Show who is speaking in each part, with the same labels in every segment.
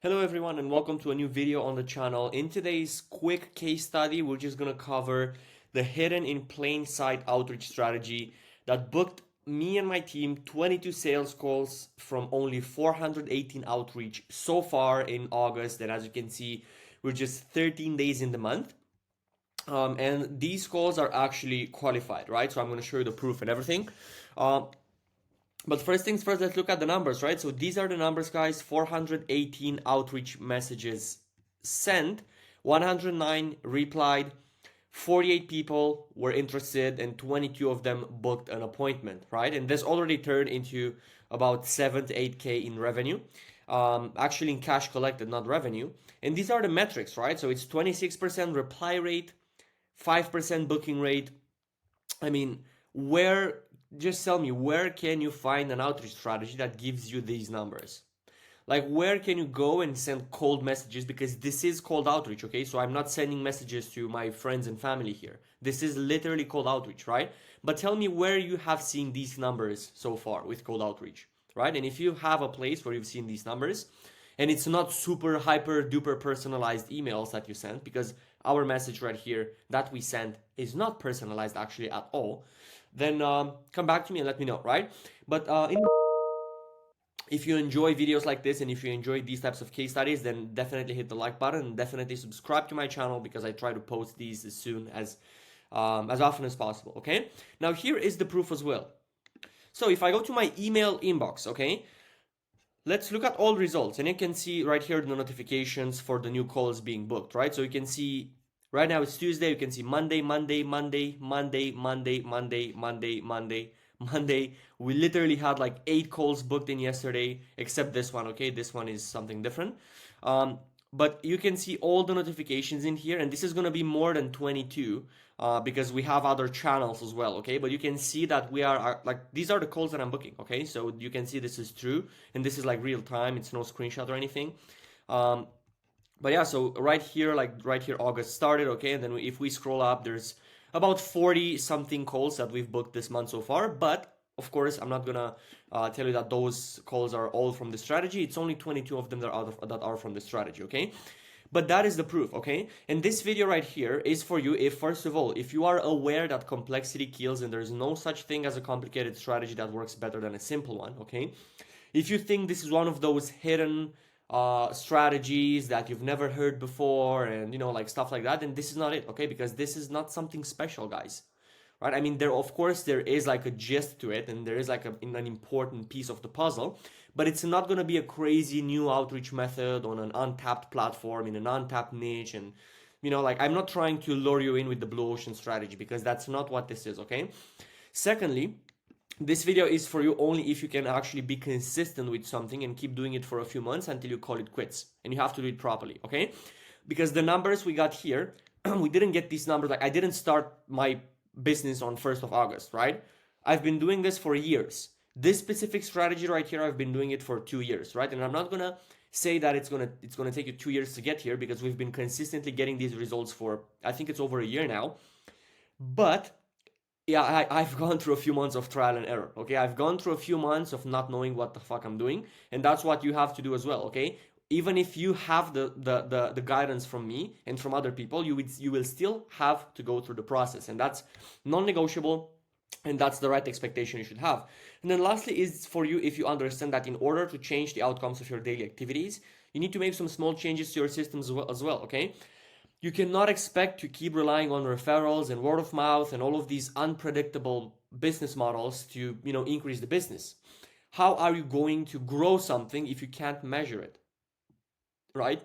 Speaker 1: Hello everyone and welcome to a new video on the channel. In today's quick case study, we're just going to cover the hidden in plain sight outreach strategy that booked me and my team 22 sales calls from only 418 outreach so far in August. And as you can see, we're just 13 days in the month. And these calls are actually qualified, right? So I'm going to show you the proof and everything. Um, but first things first, let's look at the numbers, right? So these are the numbers, guys. 418 outreach messages sent, 109 replied, 48 people were interested, and 22 of them booked an appointment, right? And this already turned into about 7 to 8K in revenue. Actually in cash collected, not revenue. And these are the metrics, right? So it's 26% reply rate, 5% booking rate. I mean, where, just tell me, where can you find an outreach strategy that gives you these numbers? Like, where can you go and send cold messages? Because this is cold outreach, okay? So I'm not sending messages to my friends and family here. This is literally cold outreach, right? But tell me where you have seen these numbers so far with cold outreach, right? And if you have a place where you've seen these numbers, and it's not super hyper duper personalized emails that you sent, because our message right here that we sent is not personalized actually at all, then come back to me and let me know, right? But if you enjoy videos like this and if you enjoy these types of case studies, then definitely hit the like button and definitely subscribe to my channel because I try to post these as soon as often as possible. Okay, now here is the proof as well. So if I go to my email inbox, okay, let's look at all results, and you can see right here the notifications for the new calls being booked, right? So you can see right now it's Tuesday. You can see Monday, Monday, Monday, Monday, Monday, Monday, Monday, Monday, Monday. We literally had like 8 calls booked in yesterday, except this one, okay? This one is something different. But you can see all the notifications in here, and this is gonna be more than 22 because we have other channels as well, okay? But you can see that we are like, these are the calls that I'm booking, okay? So you can see this is true, and this is like real time. It's no screenshot or anything. Um, but yeah, so right here, like right here, August started, okay? And then if we scroll up, there's about 40 something calls that we've booked this month so far. But of course, I'm not gonna tell you that those calls are all from the strategy. It's only 22 of them that are from the strategy, okay? But that is the proof, okay? And this video right here is for you if, first of all, if you are aware that complexity kills and there's no such thing as a complicated strategy that works better than a simple one, okay? If you think this is one of those hidden strategies that you've never heard before and, you know, like stuff like that, then this is not it, okay? Because this is not something special, guys. Right? I mean, there, of course, there is like a gist to it and there is like an important piece of the puzzle, but it's not going to be a crazy new outreach method on an untapped platform in an untapped niche. And, you know, like I'm not trying to lure you in with the blue ocean strategy because that's not what this is, okay? Secondly, this video is for you only if you can actually be consistent with something and keep doing it for a few months until you call it quits. And you have to do it properly, okay? Because the numbers we got here, we didn't get these numbers. Like I didn't start my business on 1st of August, right? I've been doing this for years. This specific strategy right here, I've been doing it for 2 years, right? And I'm not gonna say that it's gonna take you 2 years to get here because we've been consistently getting these results for, I think it's over a year now. But yeah, I've gone through a few months of trial and error, okay? I've gone through a few months of not knowing what the fuck I'm doing, and that's what you have to do as well, okay? Even if you have the guidance from me and from other people, you will still have to go through the process, and that's non-negotiable, and that's the right expectation you should have. And then lastly is for you if you understand that in order to change the outcomes of your daily activities, you need to make some small changes to your systems as well, okay? You cannot expect to keep relying on referrals and word of mouth and all of these unpredictable business models to, you know, increase the business. How are you going to grow something if you can't measure it? Right?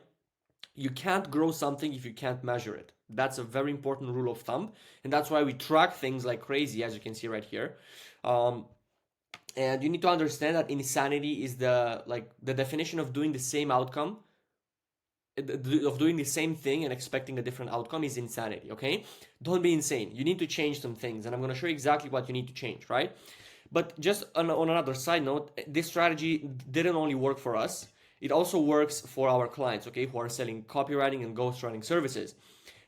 Speaker 1: You can't grow something if you can't measure it. That's a very important rule of thumb, and that's why we track things like crazy, as you can see right here. Um, and you need to understand that insanity is the definition of doing the same outcome, of doing the same thing and expecting a different outcome is insanity, okay? Don't be insane. You need to change some things, and I'm going to show you exactly what you need to change, right? But just on another side note, this strategy didn't only work for us, it also works for our clients, okay, who are selling copywriting and ghostwriting services.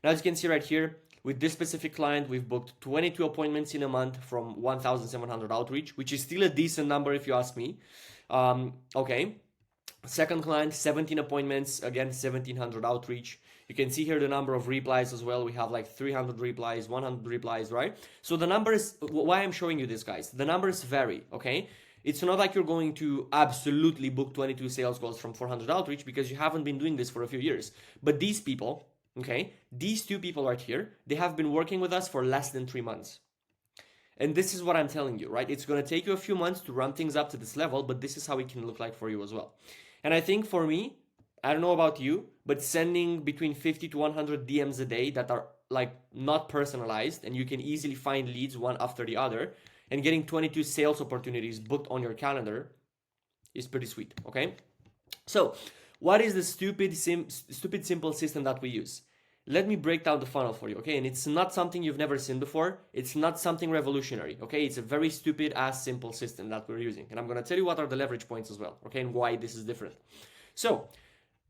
Speaker 1: Now, as you can see right here, with this specific client, we've booked 22 appointments in a month from 1,700 outreach, which is still a decent number if you ask me. Okay. Second client, 17 appointments, again 1700 outreach. You can see here the number of replies as well. We have like 300 replies, 100 replies, right? So the numbers, why I'm showing you this, guys, the numbers vary, okay? It's not like you're going to absolutely book 22 sales calls from 400 outreach, because you haven't been doing this for a few years. But these people, okay, these two people right here, they have been working with us for less than 3 months. And this is what I'm telling you, right? It's going to take you a few months to ramp things up to this level, but this is how it can look like for you as well. And I think for me, I don't know about you, but sending between 50 to 100 DMs a day that are like not personalized, and you can easily find leads one after the other, and getting 22 sales opportunities booked on your calendar is pretty sweet, okay? So, what is the stupid simple system that we use? Let me break down the funnel for you, okay? And it's not something you've never seen before. It's not something revolutionary, okay? It's a very stupid ass simple system that we're using. And I'm gonna tell you what are the leverage points as well, okay? And why this is different. So,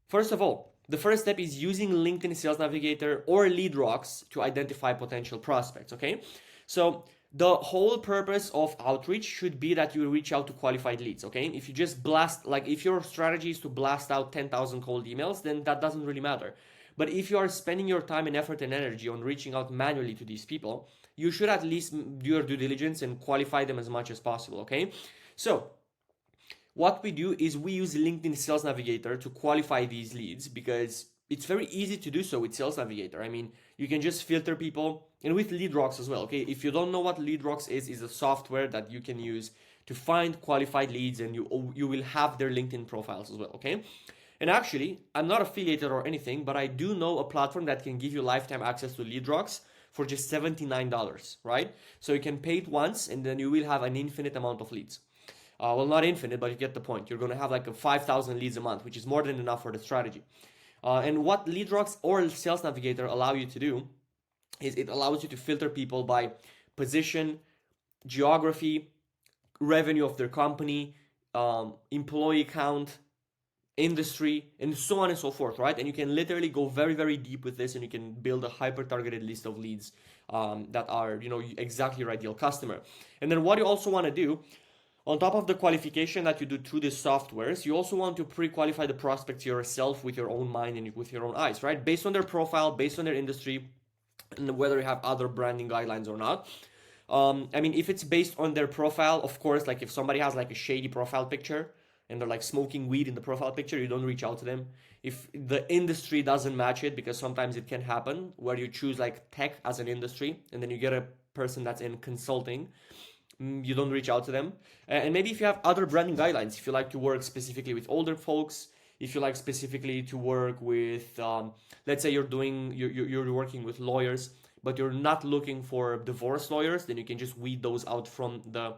Speaker 1: first of all, the first step is using LinkedIn Sales Navigator or Lead Rocks to identify potential prospects, okay? So, the whole purpose of outreach should be that you reach out to qualified leads, okay? If you just blast, like if your strategy is to blast out 10,000 cold emails, then that doesn't really matter. But if you are spending your time and effort and energy on reaching out manually to these people, you should at least do your due diligence and qualify them as much as possible, okay? So, what we do is we use LinkedIn Sales Navigator to qualify these leads, because it's very easy to do so with Sales Navigator. I mean, you can just filter people, and with Lead Rocks as well, okay? If you don't know what Lead Rocks is a software that you can use to find qualified leads, and you will have their LinkedIn profiles as well, okay? And actually, I'm not affiliated or anything, but I do know a platform that can give you lifetime access to Lead Rocks for just $79, right? So you can pay it once, and then you will have an infinite amount of leads. Well, not infinite, but you get the point. You're going to have like a 5,000 leads a month, which is more than enough for the strategy. And what Lead Rocks or Sales Navigator allow you to do is it allows you to filter people by position, geography, revenue of their company, employee count, industry, and so on and so forth, right? And you can literally go very, very deep with this, and you can build a hyper-targeted list of leads that are, exactly your ideal customer. And then what you also want to do, on top of the qualification that you do through these softwares, you also want to pre-qualify the prospects yourself with your own mind and with your own eyes, right? Based on their profile, based on their industry, and whether you have other branding guidelines or not. I mean, if it's based on their profile, of course, like if somebody has like a shady profile picture and they're like smoking weed in the profile picture, you don't reach out to them. If the industry doesn't match it, because sometimes it can happen where you choose like tech as an industry and then you get a person that's in consulting, you don't reach out to them. And maybe if you have other branding guidelines, if you like to work specifically with older folks, if you like specifically to work with, let's say you're working with lawyers, but you're not looking for divorce lawyers, then you can just weed those out from the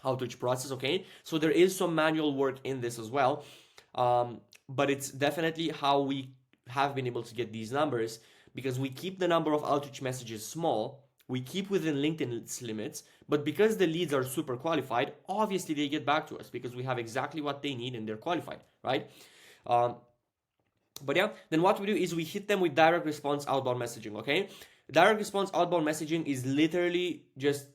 Speaker 1: outreach process, okay? So there is some manual work in this as well, but it's definitely how we have been able to get these numbers, because we keep the number of outreach messages small, we keep within LinkedIn's limits, but because the leads are super qualified, obviously they get back to us because we have exactly what they need and they're qualified, right? But yeah, then what we do is we hit them with direct response outbound messaging, okay? Direct response outbound messaging is literally just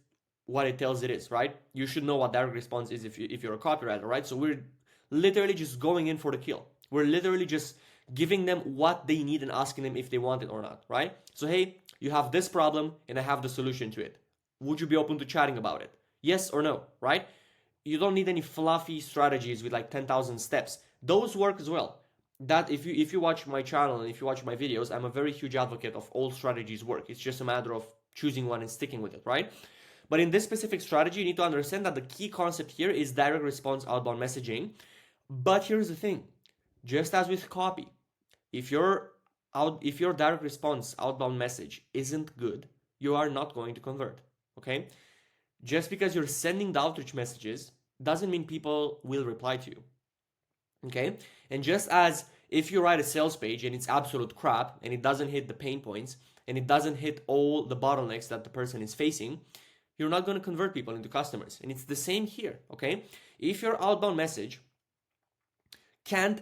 Speaker 1: what it tells it is, right? You should know what direct response is if you're a copywriter, right? So we're literally just going in for the kill. We're literally just giving them what they need and asking them if they want it or not, right? So hey, you have this problem and I have the solution to it. Would you be open to chatting about it? Yes or no, right? You don't need any fluffy strategies with like 10,000 steps. Those work as well. That if you watch my channel and if you watch my videos, I'm a very huge advocate of all strategies work. It's just a matter of choosing one and sticking with it, right? But in this specific strategy, you need to understand that the key concept here is direct response outbound messaging. But here's the thing, just as with copy, if your direct response outbound message isn't good, you are not going to convert, okay? Just because you're sending the outreach messages doesn't mean people will reply to you, okay? And just as if you write a sales page and it's absolute crap and it doesn't hit the pain points and it doesn't hit all the bottlenecks that the person is facing, you're not going to convert people into customers. And it's the same here, okay? If your outbound message can't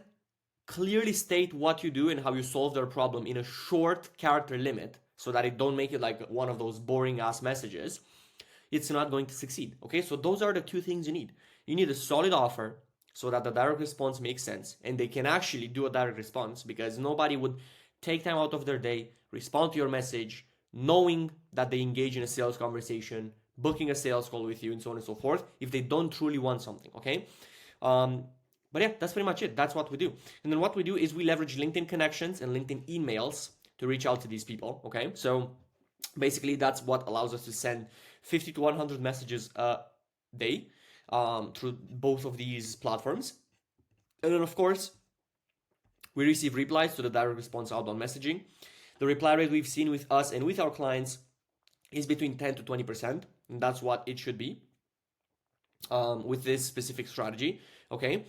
Speaker 1: clearly state what you do and how you solve their problem in a short character limit so that it don't make it like one of those boring ass messages, it's not going to succeed, okay? So those are the two things you need. You need a solid offer, so that the direct response makes sense and they can actually do a direct response, because nobody would take time out of their day, respond to your message, knowing that they engage in a sales conversation, booking a sales call with you, and so on and so forth, if they don't truly want something, okay? But yeah, that's pretty much it. That's what we do. And then what we do is we leverage LinkedIn connections and LinkedIn emails to reach out to these people, okay? So basically, that's what allows us to send 50 to 100 messages a day through both of these platforms. And then, of course, we receive replies to the direct response outbound messaging. The reply rate we've seen with us and with our clients is between 10 to 20%, and that's what it should be with this specific strategy, okay?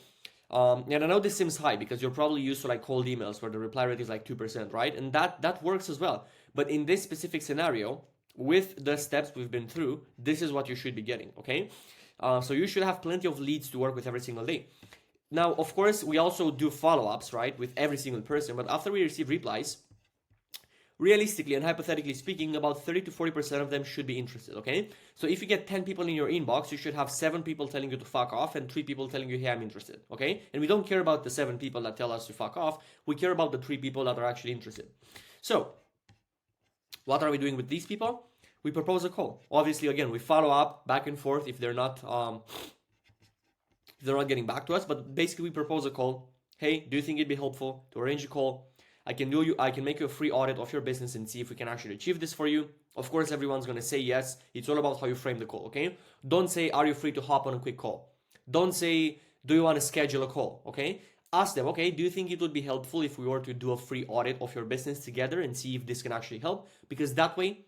Speaker 1: And I know this seems high because you're probably used to like cold emails where the reply rate is like 2%, right? And that works as well. But in this specific scenario, with the steps we've been through, this is what you should be getting, okay? So you should have plenty of leads to work with every single day. Now, of course, we also do follow-ups, right, with every single person. But after we receive replies, realistically and hypothetically speaking, about 30 to 40% of them should be interested, okay? So if you get 10 people in your inbox, you should have 7 people telling you to fuck off and 3 people telling you, hey, I'm interested, okay? And we don't care about the 7 people that tell us to fuck off. We care about the 3 people that are actually interested. So what are we doing with these people? We propose a call. Obviously, again, we follow up back and forth if they're not getting back to us, but basically we propose a call. Hey, do you think it'd be helpful to arrange a call? I can make you a free audit of your business and see if we can actually achieve this for you. Of course, everyone's gonna say yes. It's all about how you frame the call, okay? Don't say, are you free to hop on a quick call? Don't say, do you want to schedule a call, okay? Ask them, okay, do you think it would be helpful if we were to do a free audit of your business together and see if this can actually help? Because that way,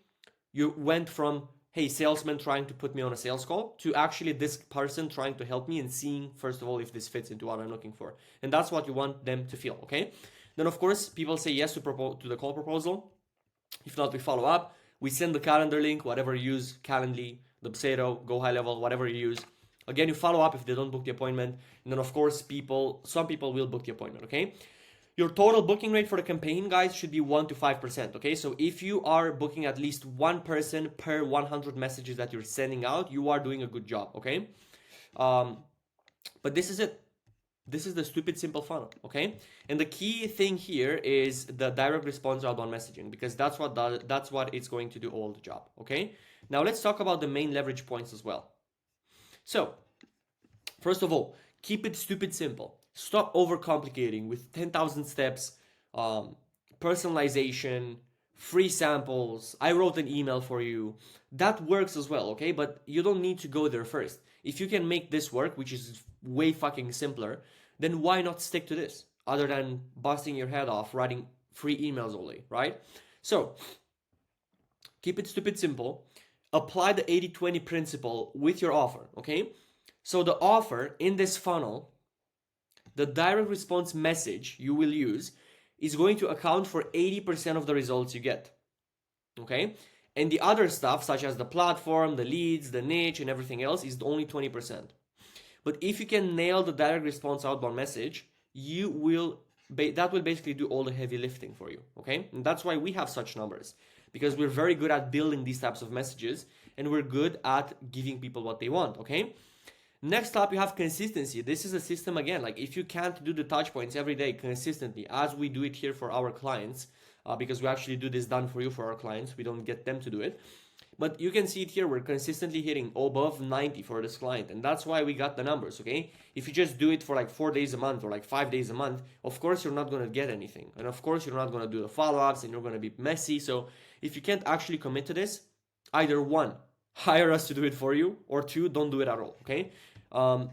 Speaker 1: you went from, hey, salesman trying to put me on a sales call, to actually this person trying to help me and seeing, first of all, if this fits into what I'm looking for. And that's what you want them to feel, okay? Then, of course, people say yes to the call proposal. If not, we follow up. We send the calendar link, whatever you use, Calendly, Dubsado, Go High Level, whatever you use. Again, you follow up if they don't book the appointment. And then, of course, some people will book the appointment, okay? Your total booking rate for the campaign, guys, should be 1 to 5%, okay? So if you are booking at least one person per 100 messages that you're sending out, you are doing a good job, okay? But this is it. This is the stupid simple funnel, okay? And the key thing here is the direct response outbound messaging, because that's what it's going to do all the job, okay? Now let's talk about the main leverage points as well. So, first of all, keep it stupid simple. Stop overcomplicating with 10,000 steps, personalization, free samples. I wrote an email for you. That works as well, okay? But you don't need to go there first. If you can make this work, which is way fucking simpler, then why not stick to this? Other than busting your head off writing free emails only, right? So, keep it stupid simple. Apply the 80-20 principle with your offer, okay? So the offer in this funnel, the direct response message you will use is going to account for 80% of the results you get, okay? And the other stuff, such as the platform, the leads, the niche, and everything else, is only 20%. But if you can nail the direct response outbound message, that will basically do all the heavy lifting for you, okay? And that's why we have such numbers, because we're very good at building these types of messages, and we're good at giving people what they want, okay? Next up, you have consistency. This is a system, again, like if you can't do the touch points every day consistently, as we do it here for our clients, because we actually do this done for you for our clients, we don't get them to do it. But you can see it here, we're consistently hitting above 90 for this client, and that's why we got the numbers, okay? If you just do it for like 4 days a month or like 5 days a month, of course you're not going to get anything. And of course you're not going to do the follow-ups, and you're going to be messy. So if you can't actually commit to this, either 1, hire us to do it for you, or 2, don't do it at all, okay? And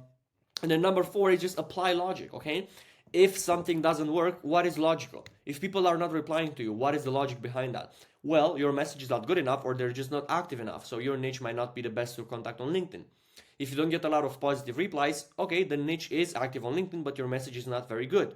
Speaker 1: then number 4 is just apply logic, okay? If something doesn't work, what is logical? If people are not replying to you, what is the logic behind that? Well, your message is not good enough, or they're just not active enough, so your niche might not be the best to contact on LinkedIn. If you don't get a lot of positive replies, okay, the niche is active on LinkedIn, but your message is not very good.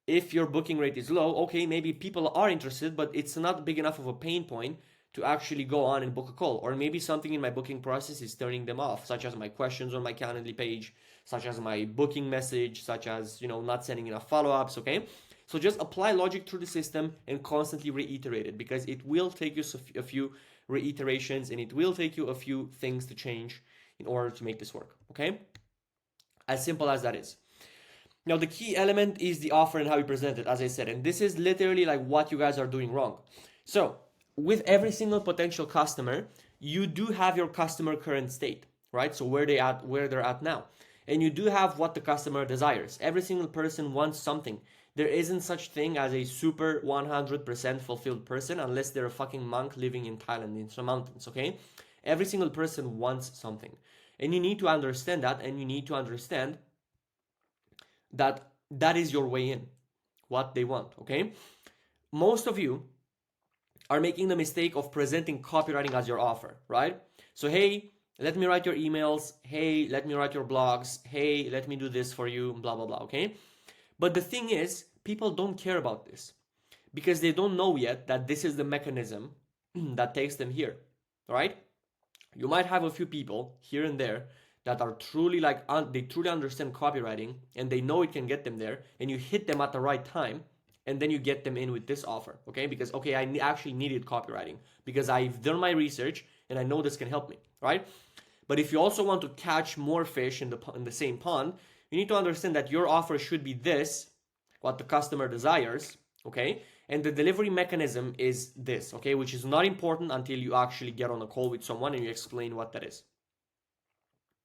Speaker 1: If your booking rate is low, okay, maybe people are interested, but it's not big enough of a pain point to actually go on and book a call. Or maybe something in my booking process is turning them off, such as my questions on my Calendly page, such as my booking message, such as, not sending enough follow-ups, okay? So just apply logic through the system and constantly reiterate it, because it will take you a few reiterations, and it will take you a few things to change in order to make this work, okay? As simple as that is. Now, the key element is the offer and how you present it, as I said, and this is literally like what you guys are doing wrong. So, with every single potential customer, you do have your customer current state, right? So where they're at now. And you do have what the customer desires. Every single person wants something. There isn't such thing as a super 100% fulfilled person unless they're a fucking monk living in Thailand in some mountains, okay? Every single person wants something. And you need to understand that, and you need to understand that that is your way in, what they want, okay? Most of you are making the mistake of presenting copywriting as your offer, right? So, hey, let me write your emails. Hey, let me write your blogs. Hey, let me do this for you, blah, blah, blah, okay? But the thing is, people don't care about this because they don't know yet that this is the mechanism that takes them here, right? You might have a few people here and there that are truly like, they truly understand copywriting and they know it can get them there, and you hit them at the right time and then you get them in with this offer, okay? Because, okay, I actually needed copywriting because I've done my research and I know this can help me, right? But if you also want to catch more fish in the same pond, you need to understand that your offer should be this, what the customer desires, okay? And the delivery mechanism is this, okay? Which is not important until you actually get on a call with someone and you explain what that is.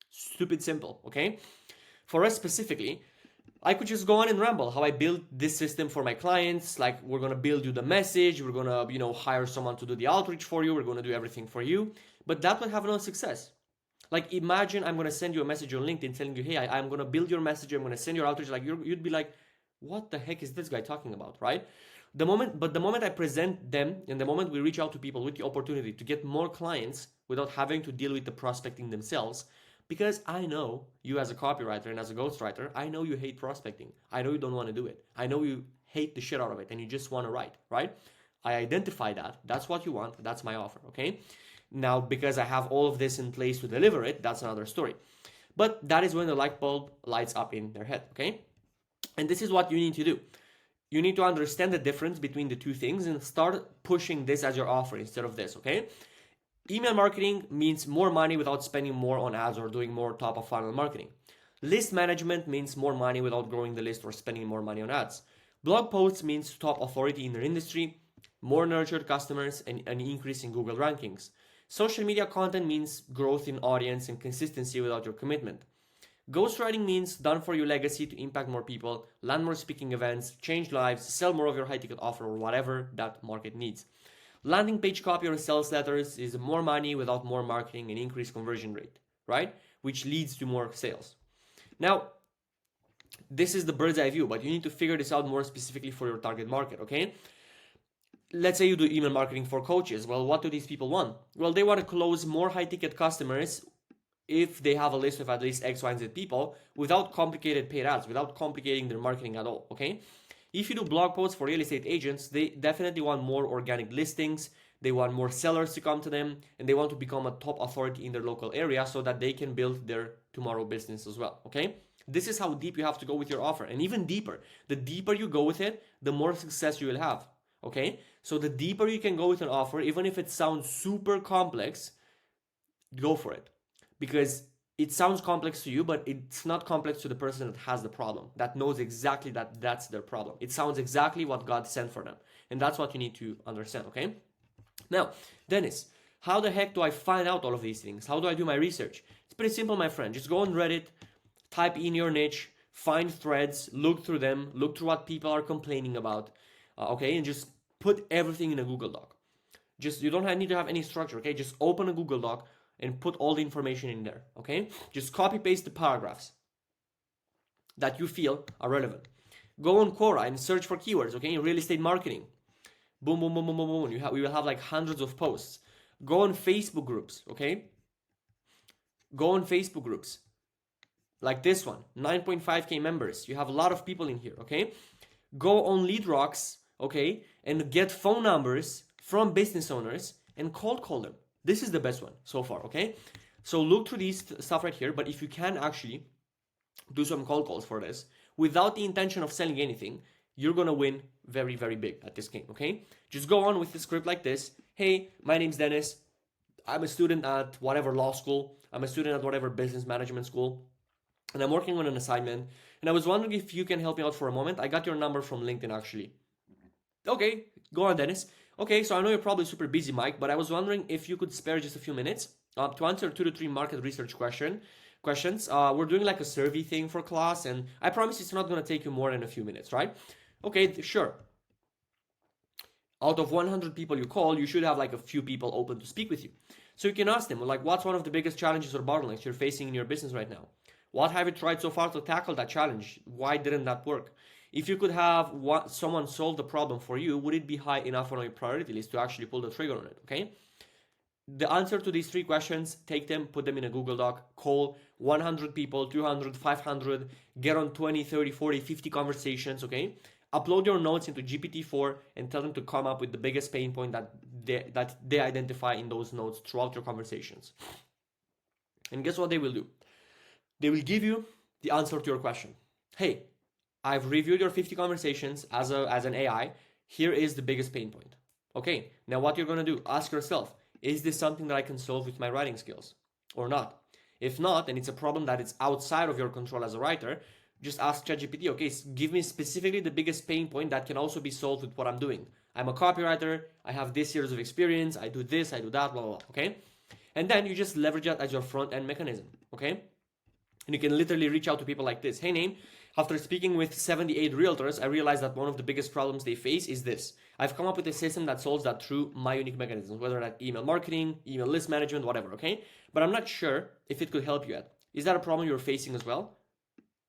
Speaker 1: Stupid simple, okay? For us specifically, I could just go on and ramble how I built this system for my clients. Like, we're gonna build you the message, we're gonna, hire someone to do the outreach for you, we're gonna do everything for you. But that would have no success. Like, imagine I'm gonna send you a message on LinkedIn telling you, hey, I'm gonna build your message, I'm gonna send your outreach. Like, you'd be like, what the heck is this guy talking about, right? The moment I present them and the moment we reach out to people with the opportunity to get more clients without having to deal with the prospecting themselves, because I know you as a copywriter and as a ghostwriter, I know you hate prospecting. I know you don't want to do it. I know you hate the shit out of it and you just want to write, right? I identify that. That's what you want. That's my offer, okay? Now, because I have all of this in place to deliver it, that's another story. But that is when the light bulb lights up in their head, okay? And this is what you need to do. You need to understand the difference between the two things and start pushing this as your offer instead of this, okay? Email marketing means more money without spending more on ads or doing more top of funnel marketing. List management means more money without growing the list or spending more money on ads. Blog posts means top authority in their industry, more nurtured customers, and an increase in Google rankings. Social media content means growth in audience and consistency without your commitment. Ghostwriting means done for you legacy to impact more people, land more speaking events, change lives, sell more of your high ticket offer or whatever that market needs. Landing page copy or sales letters is more money without more marketing and increased conversion rate, right? Which leads to more sales. Now, this is the bird's eye view, but you need to figure this out more specifically for your target market, okay? Let's say you do email marketing for coaches. Well, what do these people want? Well, they want to close more high ticket customers if they have a list of at least X, Y, and Z people without complicated paid ads, without complicating their marketing at all, okay? If you do blog posts for real estate agents, they definitely want more organic listings, they want more sellers to come to them, and they want to become a top authority in their local area so that they can build their tomorrow business as well, okay? This is how deep you have to go with your offer, and even deeper. The deeper you go with it, the more success you will have, okay? So the deeper you can go with an offer, even if it sounds super complex, go for it. Because it sounds complex to you, but it's not complex to the person that has the problem, that knows exactly that that's their problem. It sounds exactly what God sent for them. And that's what you need to understand, okay? Now, Dennis, how the heck do I find out all of these things? How do I do my research? It's pretty simple, my friend. Just go on Reddit, type in your niche, find threads, look through them, look through what people are complaining about, okay? And just put everything in a Google Doc. You don't need to have any structure, okay? Just open a Google Doc and put all the information in there, okay? Just copy paste the paragraphs that you feel are relevant. Go on Quora and search for keywords, okay? In real estate marketing. Boom, boom, boom, boom, boom, boom. We will have like hundreds of posts. Go on Facebook groups, okay? Go on Facebook groups. Like this one, 9.5K members. You have a lot of people in here, okay? Go on LeadRocks, okay? And get phone numbers from business owners and cold call them. This is the best one so far, okay? So look through these stuff right here, but if you can actually do some cold calls for this without the intention of selling anything, you're gonna win very, very big at this game, okay? Just go on with the script like this. Hey, my name's Dennis. I'm a student at whatever law school. I'm a student at whatever business management school. And I'm working on an assignment And I was wondering if you can help me out for a moment. I got your number from LinkedIn actually. Okay, go on, Dennis. Okay, so I know you're probably super busy, Mike, but I was wondering if you could spare just a few minutes to answer 2 to 3 market research questions. We're doing like a survey thing for class, and I promise it's not going to take you more than a few minutes, right? Okay, sure. Out of 100 people you call, you should have like a few people open to speak with you. So you can ask them, like, what's one of the biggest challenges or bottlenecks you're facing in your business right now? What have you tried so far to tackle that challenge? Why didn't that work? If you could have someone solve the problem for you, would it be high enough on your priority list to actually pull the trigger on it? Okay. The answer to these 3 questions, take them, put them in a Google Doc, call 100 people, 200, 500, get on 20, 30, 40, 50 conversations, okay? Upload your notes into GPT-4 and tell them to come up with the biggest pain point that they identify in those notes throughout your conversations. And guess what they will do? They will give you the answer to your question. Hey, I've reviewed your 50 conversations as an AI. Here is the biggest pain point. Okay, now what you're going to do, ask yourself, is this something that I can solve with my writing skills or not? If not, and it's a problem that it's outside of your control as a writer, just ask ChatGPT, okay, give me specifically the biggest pain point that can also be solved with what I'm doing. I'm a copywriter, I have this years of experience, I do this, I do that, blah, blah, blah, okay? And then you just leverage that as your front end mechanism, okay? And you can literally reach out to people like this. Hey, Naim, after speaking with 78 realtors, I realized that one of the biggest problems they face is this. I've come up with a system that solves that through my unique mechanisms, whether that's email marketing, email list management, whatever, okay? But I'm not sure if it could help you yet. Is that a problem you're facing as well?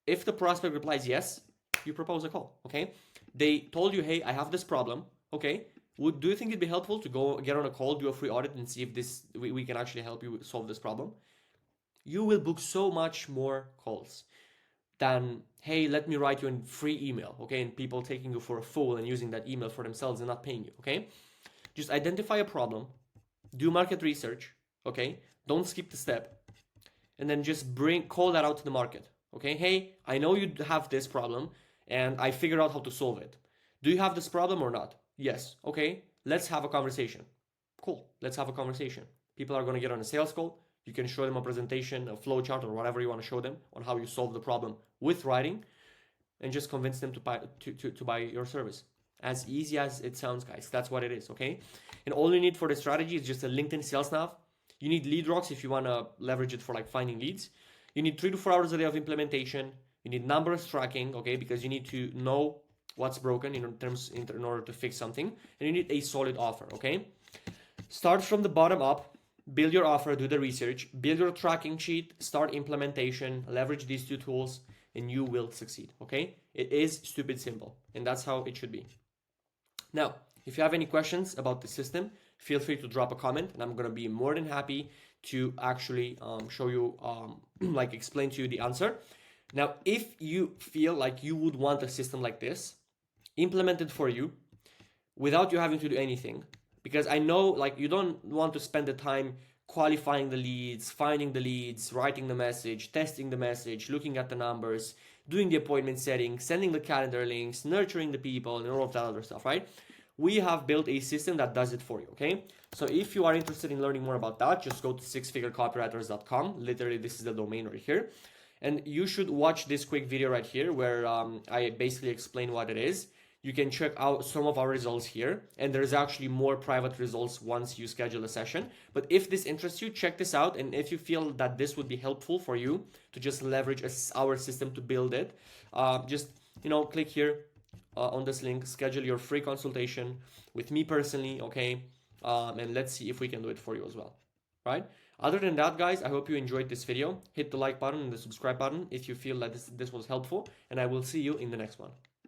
Speaker 1: If the prospect replies yes, you propose a call, okay? They told you, hey, I have this problem, okay? Do you think it'd be helpful to go get on a call, do a free audit, and see if we can actually help you solve this problem? You will book so much more calls than, hey, let me write you a free email, okay? And people taking you for a fool and using that email for themselves and not paying you, okay? Just identify a problem, do market research, okay? Don't skip the step, and then just call that out to the market, okay? Hey, I know you have this problem, and I figured out how to solve it. Do you have this problem or not? Yes. Okay, let's have a conversation. Cool, let's have a conversation. People are going to get on a sales call. You can show them a presentation, a flow chart, or whatever you want to show them on how you solve the problem with writing, and just convince them to buy your service. As easy as it sounds, guys. That's what it is, okay? And all you need for the strategy is just a LinkedIn sales nav. You need lead rocks if you want to leverage it for like finding leads. You need 3 to 4 hours a day of implementation. You need numbers tracking, okay? Because you need to know what's broken in order to fix something. And you need a solid offer, okay? Start from the bottom up. Build your offer, do the research, build your tracking sheet, start implementation, leverage these 2 tools, and you will succeed, okay? It is stupid simple, and that's how it should be. Now, if you have any questions about the system, feel free to drop a comment, and I'm gonna be more than happy to actually show you, like explain to you the answer. Now, if you feel like you would want a system like this implemented for you without you having to do anything, because I know like you don't want to spend the time qualifying the leads, finding the leads, writing the message, testing the message, looking at the numbers, doing the appointment setting, sending the calendar links, nurturing the people, and all of that other stuff, right? We have built a system that does it for you, okay? So if you are interested in learning more about that, just go to sixfigurecopywriters.com. Literally, this is the domain right here. And you should watch this quick video right here where I basically explain what it is. You can check out some of our results here, and there's actually more private results once you schedule a session. But if this interests you, check this out, and if you feel that this would be helpful for you to just leverage our system to build it, just click here on this link, schedule your free consultation with me personally, okay? And let's see if we can do it for you as well, right? Other than that, guys, I hope you enjoyed this video. Hit the like button and the subscribe button if you feel that this was helpful, and I will see you in the next one.